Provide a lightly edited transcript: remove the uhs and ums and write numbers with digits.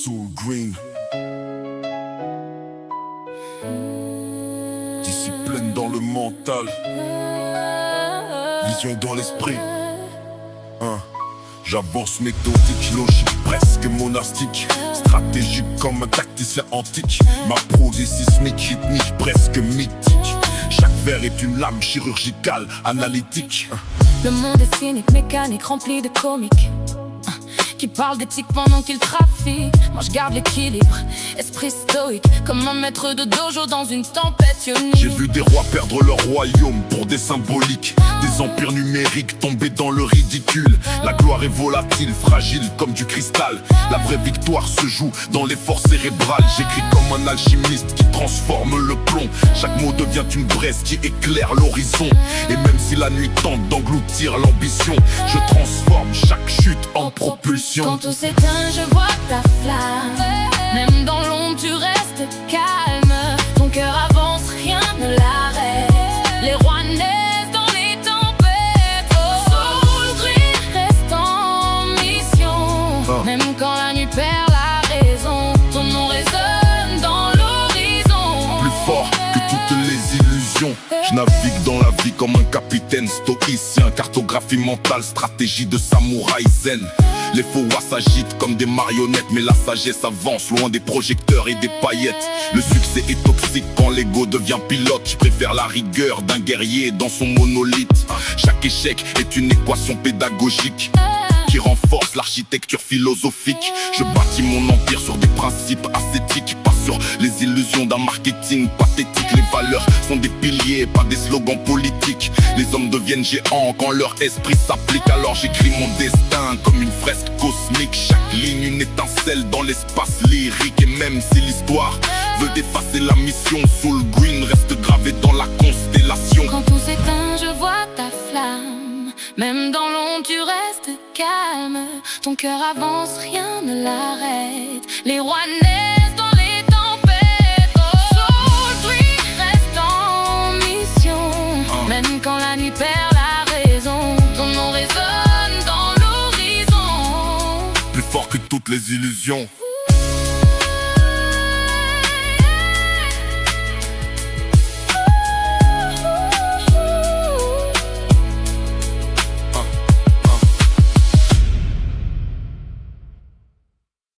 Soul Green. Discipline dans le mental, vision dans l'esprit. J'avance méthodique, logique, presque monastique, stratégique comme un tacticien antique. Ma prose est sismique, rythmique, presque mythique. Chaque vers est une lame chirurgicale, analytique. Le monde est cynique, mécanique, rempli de comiques qui parle d'éthique pendant qu'il trafique. Moi je garde l'équilibre, esprit stoïque, comme un maître de dojo dans une tempête ionique. J'ai vu des rois perdre leur royaume pour des symboliques, des empires numériques tomber dans le ridicule. La gloire est volatile, fragile comme du cristal. La vraie victoire se joue dans l'effort cérébral. J'écris comme un alchimiste qui transforme le plomb. Chaque mot devient une braise qui éclaire l'horizon. Et même si la nuit tente d'engloutir l'ambition, je transforme chaque chute en propulsion. Quand tout s'éteint, je vois ta flamme. Même dans l'ombre, tu restes calme. Ton cœur avance, rien ne l'arrête. Les rois naissent dans les tempêtes. Soul Green reste en mission. Même quand la nuit perd la raison, ton nom résonne dans l'horizon. Plus fort que toutes les illusions. Je navigue dans la vie comme un capitaine stoïcien. Cartographie mentale, stratégie de samouraï zen. Les faux rois s'agitent comme des marionnettes, mais la sagesse avance loin des projecteurs et des paillettes. Le succès est toxique quand l'ego devient pilote. Je préfère la rigueur d'un guerrier dans son monolithe. Chaque échec est une équation pédagogique qui renforce l'architecture philosophique. Je bâtis mon empire sur des principes ascétiques, pas sur les illusions d'un marketing pathétique. Les valeurs sont des piliers, pas des slogans politiques. Les hommes deviennent géants quand leur esprit s'applique. Alors j'écris mon destin comme une fresque cosmique. Chaque ligne une étincelle dans l'espace lyrique. Et même si l'histoire veut effacer la mission, Soul Green reste gravé dans la constellation. Quand tout s'éteint, je vois ta flamme. Même dans l'ombre, tu restes calme. Ton cœur avance, rien ne l'arrête. Les rois naissent dans les tempêtes. Soul Green reste en mission. Même quand la nuit perd la raison, ton nom résonne dans l'horizon. Plus fort que toutes les illusions.